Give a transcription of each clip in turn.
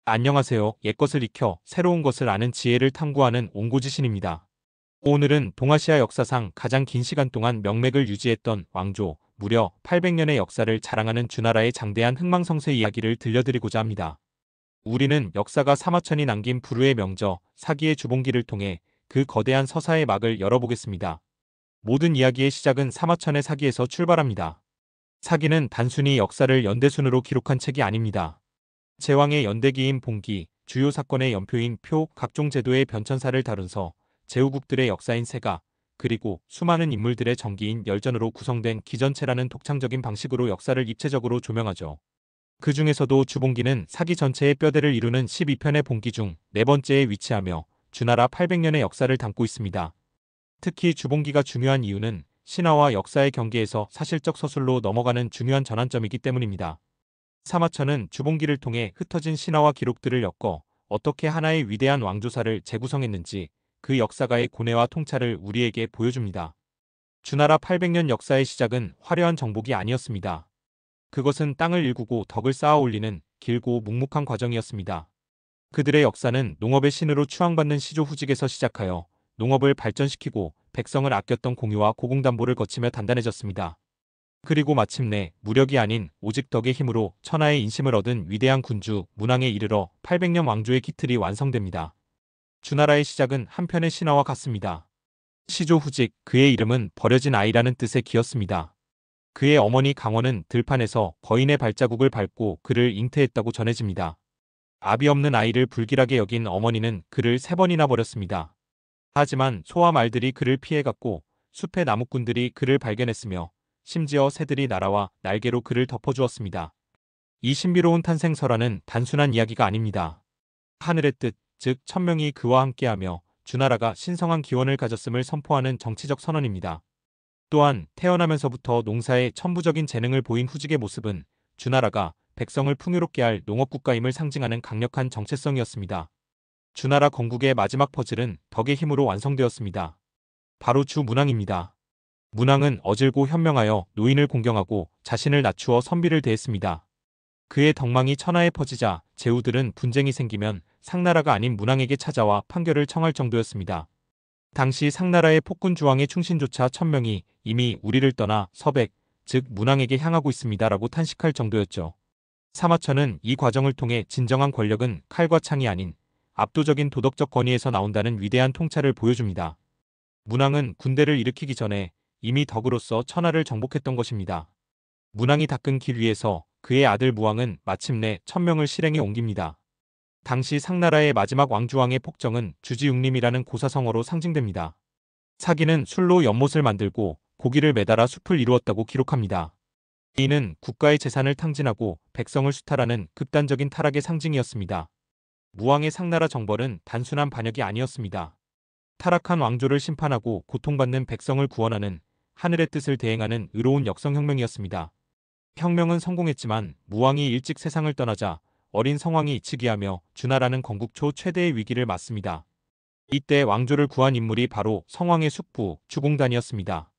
안녕하세요. 옛것을 익혀 새로운 것을 아는 지혜를 탐구하는 옹고지신입니다. 오늘은 동아시아 역사상 가장 긴 시간 동안 명맥을 유지했던 왕조, 무려 800년의 역사를 자랑하는 주나라의 장대한 흥망성쇠 이야기를 들려드리고자 합니다. 우리는 역사가 사마천이 남긴 불후의 명저, 사기의 주봉기를 통해 그 거대한 서사의 막을 열어보겠습니다. 모든 이야기의 시작은 사마천의 사기에서 출발합니다. 사기는 단순히 역사를 연대순으로 기록한 책이 아닙니다. 제왕의 연대기인 봉기, 주요 사건의 연표인 표, 각종 제도의 변천사를 다룬 서, 제후국들의 역사인 세가, 그리고 수많은 인물들의 전기인 열전으로 구성된 기전체라는 독창적인 방식으로 역사를 입체적으로 조명하죠. 그 중에서도 주봉기는 사기 전체의 뼈대를 이루는 12편의 봉기 중 네 번째에 위치하며 주나라 800년의 역사를 담고 있습니다. 특히 주봉기가 중요한 이유는 신화와 역사의 경계에서 사실적 서술로 넘어가는 중요한 전환점이기 때문입니다. 사마천은 주봉기를 통해 흩어진 신화와 기록들을 엮어 어떻게 하나의 위대한 왕조사를 재구성했는지 그 역사가의 고뇌와 통찰을 우리에게 보여줍니다. 주나라 800년 역사의 시작은 화려한 정복이 아니었습니다. 그것은 땅을 일구고 덕을 쌓아 올리는 길고 묵묵한 과정이었습니다. 그들의 역사는 농업의 신으로 추앙받는 시조 후직에서 시작하여 농업을 발전시키고 백성을 아꼈던 공유와 고공담보를 거치며 단단해졌습니다. 그리고 마침내 무력이 아닌 오직 덕의 힘으로 천하의 인심을 얻은 위대한 군주 문왕에 이르러 800년 왕조의 기틀이 완성됩니다. 주나라의 시작은 한편의 신화와 같습니다. 시조 후직, 그의 이름은 버려진 아이라는 뜻의 기였습니다. 그의 어머니 강원은 들판에서 거인의 발자국을 밟고 그를 잉태했다고 전해집니다. 아비 없는 아이를 불길하게 여긴 어머니는 그를 3번이나 버렸습니다. 하지만 소와 말들이 그를 피해갔고 숲의 나무꾼들이 그를 발견했으며 심지어 새들이 날아와 날개로 그를 덮어주었습니다. 이 신비로운 탄생설화는 단순한 이야기가 아닙니다. 하늘의 뜻, 즉 천명이 그와 함께하며 주나라가 신성한 기원을 가졌음을 선포하는 정치적 선언입니다. 또한 태어나면서부터 농사에 천부적인 재능을 보인 후직의 모습은 주나라가 백성을 풍요롭게 할 농업국가임을 상징하는 강력한 정체성이었습니다. 주나라 건국의 마지막 퍼즐은 덕의 힘으로 완성되었습니다. 바로 주문왕입니다. 문왕은 어질고 현명하여 노인을 공경하고 자신을 낮추어 선비를 대했습니다. 그의 덕망이 천하에 퍼지자 제후들은 분쟁이 생기면 상나라가 아닌 문왕에게 찾아와 판결을 청할 정도였습니다. 당시 상나라의 폭군주왕의 충신조차 1000명이 이미 우리를 떠나 서백, 즉 문왕에게 향하고 있습니다라고 탄식할 정도였죠. 사마천은 이 과정을 통해 진정한 권력은 칼과 창이 아닌 압도적인 도덕적 권위에서 나온다는 위대한 통찰을 보여줍니다. 문왕은 군대를 일으키기 전에 이미 덕으로서 천하를 정복했던 것입니다. 문왕이 닦은 길 위에서 그의 아들 무왕은 마침내 1000명을 실행에 옮깁니다. 당시 상나라의 마지막 왕주왕의 폭정은 주지육림이라는 고사성어로 상징됩니다. 사기는 술로 연못을 만들고 고기를 매달아 숲을 이루었다고 기록합니다. 이는 국가의 재산을 탕진하고 백성을 수탈하는 극단적인 타락의 상징이었습니다. 무왕의 상나라 정벌은 단순한 반역이 아니었습니다. 타락한 왕조를 심판하고 고통받는 백성을 구원하는 하늘의 뜻을 대행하는 의로운 역성혁명이었습니다. 혁명은 성공했지만 무왕이 일찍 세상을 떠나자 어린 성왕이 즉위하며 주나라는 건국 초 최대의 위기를 맞습니다. 이때 왕조를 구한 인물이 바로 성왕의 숙부 주공단이었습니다.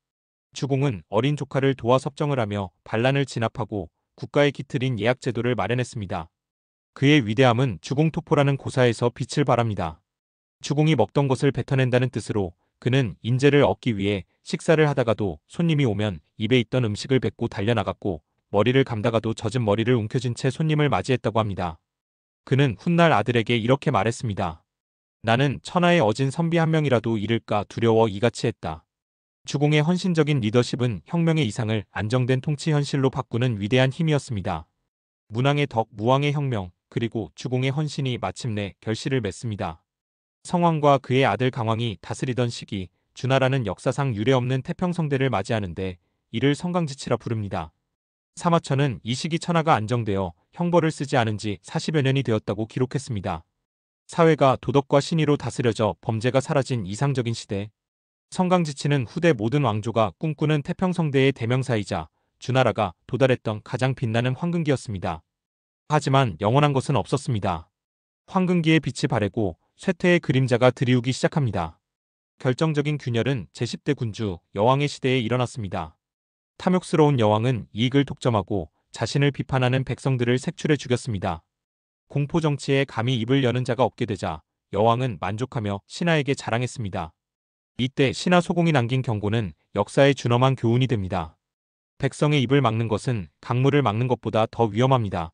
주공은 어린 조카를 도와 섭정을 하며 반란을 진압하고 국가의 기틀인 예약제도를 마련했습니다. 그의 위대함은 주공토포라는 고사에서 빛을 발합니다. 주공이 먹던 것을 뱉어낸다는 뜻으로 그는 인재를 얻기 위해 식사를 하다가도 손님이 오면 입에 있던 음식을 뱉고 달려나갔고 머리를 감다가도 젖은 머리를 움켜쥔 채 손님을 맞이했다고 합니다. 그는 훗날 아들에게 이렇게 말했습니다. 나는 천하에 어진 선비 한 명이라도 잃을까 두려워 이같이 했다. 주공의 헌신적인 리더십은 혁명의 이상을 안정된 통치 현실로 바꾸는 위대한 힘이었습니다. 문왕의 덕, 무왕의 혁명, 그리고 주공의 헌신이 마침내 결실을 맺습니다. 성왕과 그의 아들 강왕이 다스리던 시기 주나라는 역사상 유례없는 태평성대를 맞이하는데 이를 성강지치라 부릅니다. 사마천은 이 시기 천하가 안정되어 형벌을 쓰지 않은 지 40여 년이 되었다고 기록했습니다. 사회가 도덕과 신의로 다스려져 범죄가 사라진 이상적인 시대. 성강지치는 후대 모든 왕조가 꿈꾸는 태평성대의 대명사이자 주나라가 도달했던 가장 빛나는 황금기였습니다. 하지만 영원한 것은 없었습니다. 황금기의 빛이 바래고 쇠퇴의 그림자가 드리우기 시작합니다. 결정적인 균열은 제10대 군주 여왕의 시대에 일어났습니다. 탐욕스러운 여왕은 이익을 독점하고 자신을 비판하는 백성들을 색출해 죽였습니다. 공포 정치에 감히 입을 여는 자가 없게 되자 여왕은 만족하며 신하에게 자랑했습니다. 이때 신하 소공이 남긴 경고는 역사에 준엄한 교훈이 됩니다. 백성의 입을 막는 것은 강물을 막는 것보다 더 위험합니다.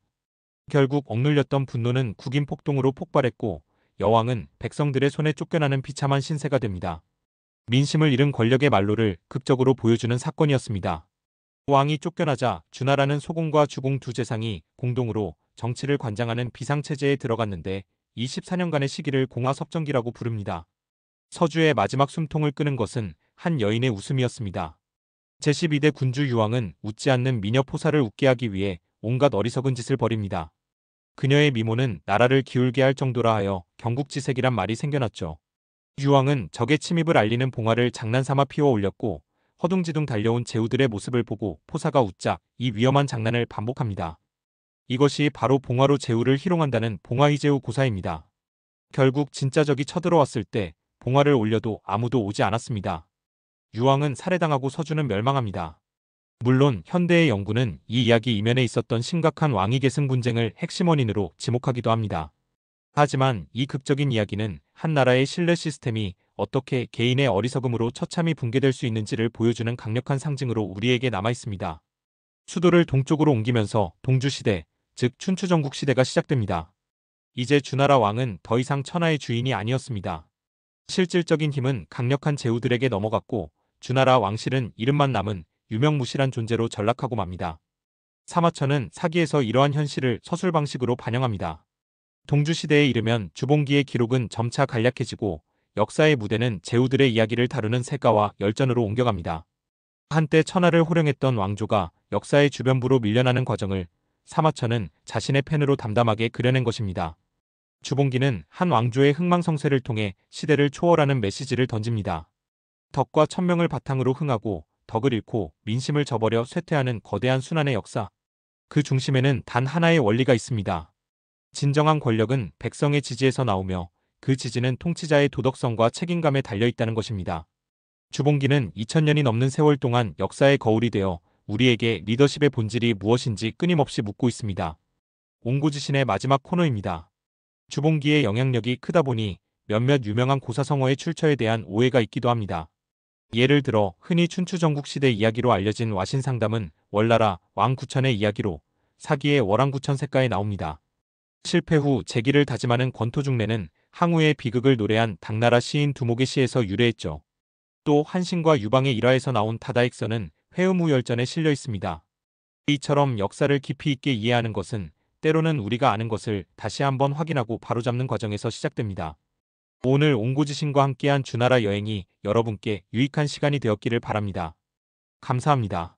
결국 억눌렸던 분노는 국인 폭동으로 폭발했고 여왕은 백성들의 손에 쫓겨나는 비참한 신세가 됩니다. 민심을 잃은 권력의 말로를 극적으로 보여주는 사건이었습니다. 왕이 쫓겨나자 주나라는 소공과 주공 두 재상이 공동으로 정치를 관장하는 비상체제에 들어갔는데 24년간의 시기를 공화섭정기라고 부릅니다. 서주의 마지막 숨통을 끄는 것은 한 여인의 웃음이었습니다. 제12대 군주 유왕은 웃지 않는 미녀 포사를 웃게 하기 위해 온갖 어리석은 짓을 벌입니다. 그녀의 미모는 나라를 기울게 할 정도라 하여 경국지색이란 말이 생겨났죠. 유왕은 적의 침입을 알리는 봉화를 장난삼아 피워 올렸고 허둥지둥 달려온 제후들의 모습을 보고 포사가 웃자 이 위험한 장난을 반복합니다. 이것이 바로 봉화로 제후를 희롱한다는 봉화희제후 고사입니다. 결국 진짜 적이 쳐들어왔을 때 봉화를 올려도 아무도 오지 않았습니다. 유왕은 살해당하고 서주는 멸망합니다. 물론 현대의 연구는 이 이야기 이면에 있었던 심각한 왕위 계승 분쟁을 핵심 원인으로 지목하기도 합니다. 하지만 이 극적인 이야기는 한 나라의 신뢰 시스템이 어떻게 개인의 어리석음으로 처참히 붕괴될 수 있는지를 보여주는 강력한 상징으로 우리에게 남아있습니다. 수도를 동쪽으로 옮기면서 동주시대, 즉 춘추전국 시대가 시작됩니다. 이제 주나라 왕은 더 이상 천하의 주인이 아니었습니다. 실질적인 힘은 강력한 제후들에게 넘어갔고 주나라 왕실은 이름만 남은 유명무실한 존재로 전락하고 맙니다. 사마천은 사기에서 이러한 현실을 서술 방식으로 반영합니다. 동주시대에 이르면 주봉기의 기록은 점차 간략해지고 역사의 무대는 제후들의 이야기를 다루는 세가와 열전으로 옮겨갑니다. 한때 천하를 호령했던 왕조가 역사의 주변부로 밀려나는 과정을 사마천은 자신의 펜으로 담담하게 그려낸 것입니다. 주봉기는 한 왕조의 흥망성쇠를 통해 시대를 초월하는 메시지를 던집니다. 덕과 천명을 바탕으로 흥하고 덕을 잃고 민심을 저버려 쇠퇴하는 거대한 순환의 역사. 그 중심에는 단 하나의 원리가 있습니다. 진정한 권력은 백성의 지지에서 나오며 그 지지는 통치자의 도덕성과 책임감에 달려있다는 것입니다. 주봉기는 2000년이 넘는 세월 동안 역사의 거울이 되어 우리에게 리더십의 본질이 무엇인지 끊임없이 묻고 있습니다. 옹고지신의 마지막 코너입니다. 주봉기의 영향력이 크다 보니 몇몇 유명한 고사성어의 출처에 대한 오해가 있기도 합니다. 예를 들어 흔히 춘추전국시대 이야기로 알려진 와신상담은 월나라 왕구천의 이야기로 사기의 월왕구천색가에 나옵니다. 실패 후 재기를 다짐하는 권토중래는 항우의 비극을 노래한 당나라 시인 두목의 시에서 유래했죠. 또 한신과 유방의 일화에서 나온 타다익선은 회음우열전에 실려 있습니다. 이처럼 역사를 깊이 있게 이해하는 것은 때로는 우리가 아는 것을 다시 한번 확인하고 바로잡는 과정에서 시작됩니다. 오늘 옹고지신과 함께한 주나라 여행이 여러분께 유익한 시간이 되었기를 바랍니다. 감사합니다.